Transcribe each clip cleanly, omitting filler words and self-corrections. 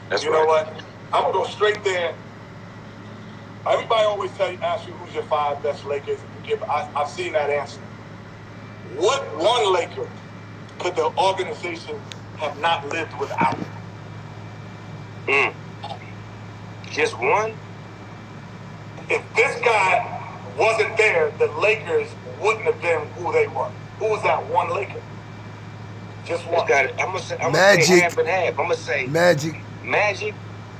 That's You know what? I'm gonna go straight there. Everybody always ask you who's your 5 best Lakers. I've seen that answer. What one Laker could the organization have not lived without? Just one? If this guy wasn't there, the Lakers wouldn't have been who they were. Who was that one Laker? Just one. I'm gonna say half and half. I'm gonna say Magic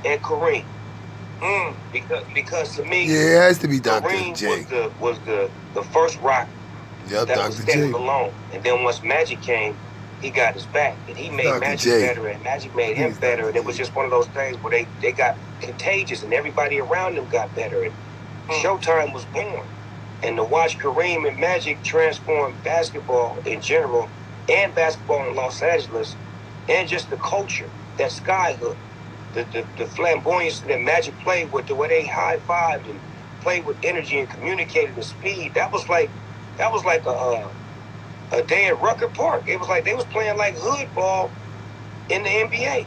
and Kareem. Because to me, yeah, it has to be Dr. Kareem J. was the first rock Yep, that Dr. was standing J. alone. And then once Magic came, he got his back, and he made Dr. Magic J. better, and Magic made him better, and it was just one of those things where they got contagious, and everybody around them got better, and Showtime was born. And to watch Kareem and Magic transform basketball in general, and basketball in Los Angeles, and just the culture, that skyhook, the flamboyance that Magic played with, the way they high-fived and played with energy and communicated with speed, that was like a day at Rucker Park. It was like they was playing like hood ball in the NBA.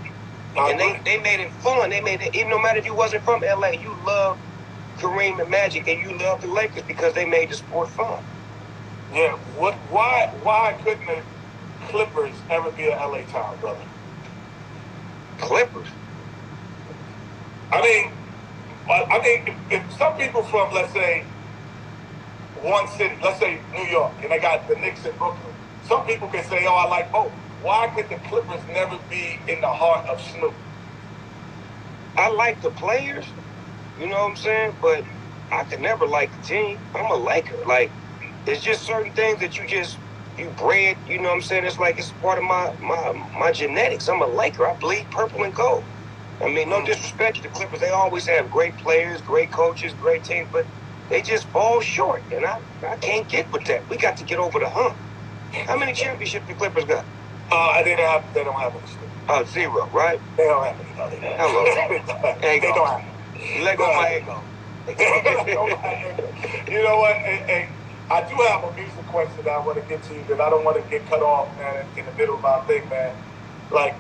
And they made it fun. They made it, even no matter if you wasn't from LA, you loved Kareem and Magic, and you loved the Lakers because they made the sport fun. Yeah, why couldn't the Clippers ever be an LA town, brother? Clippers? I mean, if some people from, let's say, one city, let's say New York, and they got the Knicks in Brooklyn, some people can say, oh, I like both. Why could the Clippers never be in the heart of Snoop? I like the players, you know what I'm saying? But I could never like the team. I'm a Laker. Like, there's just certain things that you bred, you know what I'm saying? It's like it's part of my genetics. I'm a Laker. I bleed purple and gold. I mean, no disrespect to the Clippers. They always have great players, great coaches, great teams, but they just fall short, and I can't get with that. We got to get over the hump. How many championships the Clippers got? They don't have any. 0, right? They don't have any. No, they don't. Hello. They don't have any. Let go of my ego. You know what? Hey, I do have a music question that I want to get to you because I don't want to get cut off, man, in the middle of my thing, man. Like,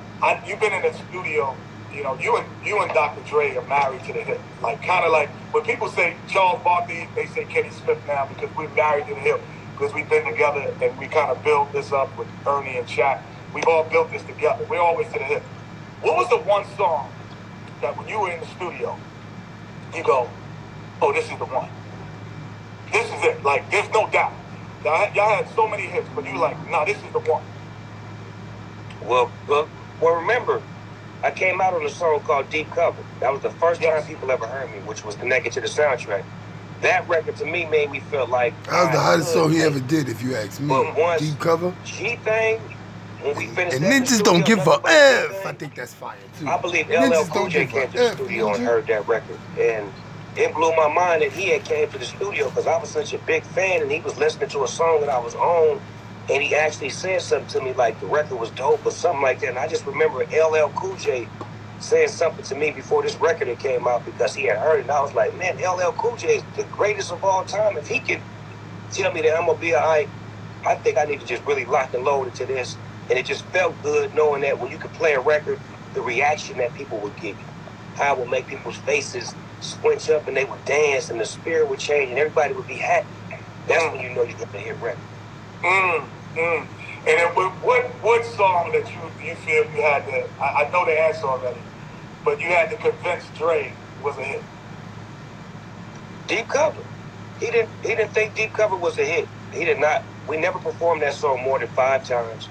you've been in the studio. You know, you and Dr. Dre are married to the hip. Like, kind of like when people say Charles Barkley, they say Kenny Smith now because we're married to the hip because we've been together and we kind of built this up with Ernie and Shaq. We've all built this together. We're always to the hip. What was the one song that when you were in the studio, you go, oh, this is the one. This is it. Like, there's no doubt. Y'all had so many hits, but you like, nah, this is the one. Well, remember, I came out on a song called Deep Cover. That was the first time people ever heard me, which was connected to the soundtrack. That record to me made me feel like that was the hottest song he ever did, if you ask me. But once Deep Cover. G-Thing, when we finished and that Ninjas Don't Give a F. I think that's fire too. I believe LL Cool J came to the studio and heard that record, and it blew my mind that he had came to the studio because I was such a big fan, and he was listening to a song that I was on. And he actually said something to me like the record was dope or something like that. And I just remember LL Cool J saying something to me before this record had came out because he had heard it. And I was like, man, LL Cool J is the greatest of all time. If he could tell me that I'm going to be all right, I think I need to just really lock and load into this. And it just felt good knowing that when you could play a record, the reaction that people would give you, how it would make people's faces squinch up and they would dance and the spirit would change and everybody would be happy. That's when you know you're going to hit record. And then what song that you feel you had to, I know the answer already, but you had to convince Dre was a hit? Deep Cover. He didn't think Deep Cover was a hit. He did not. We never performed that song more than 5 times.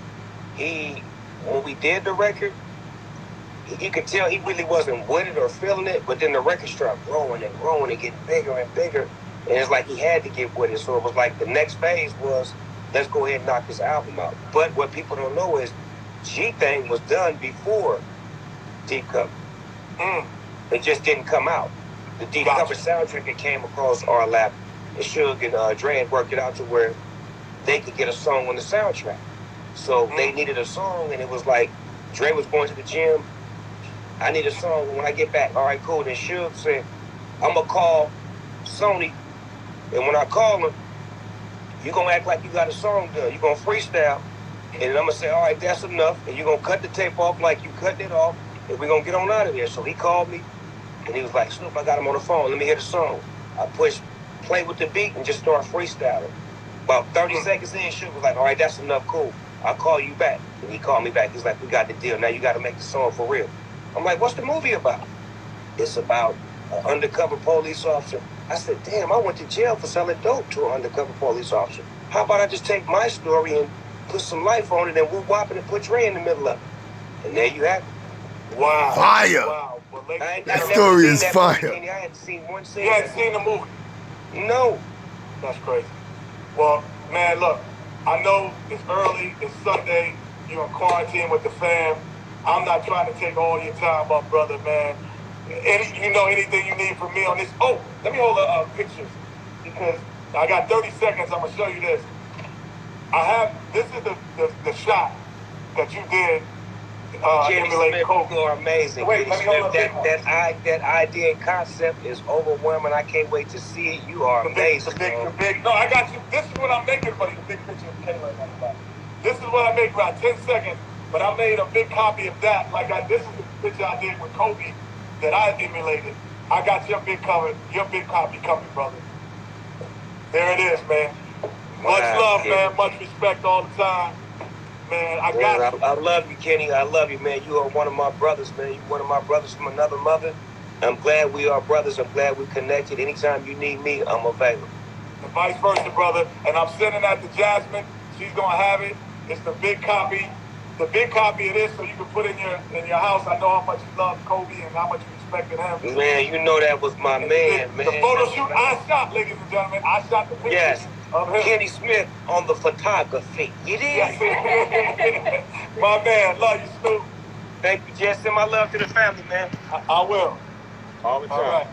When we did the record, you could tell he really wasn't with it or feeling it, but then the record started growing and growing and getting bigger and bigger. And it's like he had to get with it. So it was like the next phase was, let's go ahead and knock this album out. But what people don't know is G-Thing was done before Deep Cover. It just didn't come out. The Deep Cover soundtrack that came across our lap, and Suge and Dre had worked it out to where they could get a song on the soundtrack. So they needed a song, and it was like Dre was going to the gym. I need a song when I get back. All right, cool. Then Suge said, I'm going to call Sony, and when I call him, you're going to act like you got a song done. You're going to freestyle. And then I'm going to say, all right, that's enough. And you're going to cut the tape off like you cut it off. and we're gonna get on out of there. So he called me, and he was like, Snoop, I got him on the phone. Let me hear the song. I pushed play with the beat and just start freestyling. About 30 seconds in, Snoop was like, all right, that's enough, cool. I'll call you back. And he called me back. He's like, we got the deal. Now you got to make the song for real. I'm like, what's the movie about? It's about an undercover police officer. I said, damn, I went to jail for selling dope to an undercover police officer. How about I just take my story and put some life on it and whoop-whopping and put Dre in the middle of it? And there you have it. Wow. Fire. Wow. Well, that story is fire. I hadn't seen one scene. You hadn't seen the movie? No. That's crazy. Well, man, look, I know it's early, it's Sunday, you're in quarantine with the fam. I'm not trying to take all your time up, brother, man. Anything you need from me on this? Oh, let me hold up pictures because I got 30 seconds. I'm gonna show you this. This is the shot that you did. Emulate Kobe. You are amazing. Wait, let me hold up that idea and concept is overwhelming. I can't wait to see it. You are amazing. The big. No, I got you. This is what I'm making, buddy. The big picture of Kayla. This is what I make about 10 seconds. But I made a big copy of that. This is the picture I did with Kobe that I emulated. I got your big copy coming, brother. There it is, man. Much love, man. Much respect all the time. Man, I got you. I love you, Kenny. I love you, man. You are one of my brothers, man. You're one of my brothers from another mother. I'm glad we are brothers. I'm glad we're connected. Anytime you need me, I'm available. And vice versa, brother. And I'm sending that to Jasmine. She's going to have it. It's the big copy. The big copy of this so you can put in your house. I know how much you love Kobe and how much you respected him. Man, you know that was my man, man. The photo shoot I shot, ladies and gentlemen. I shot the pictures. Yes. Of him. Kenny Smith on the photography. It is. Yes. My man, love you, Snoop. Thank you, Jess. Send my love to the family, man. I will. All the time. All right.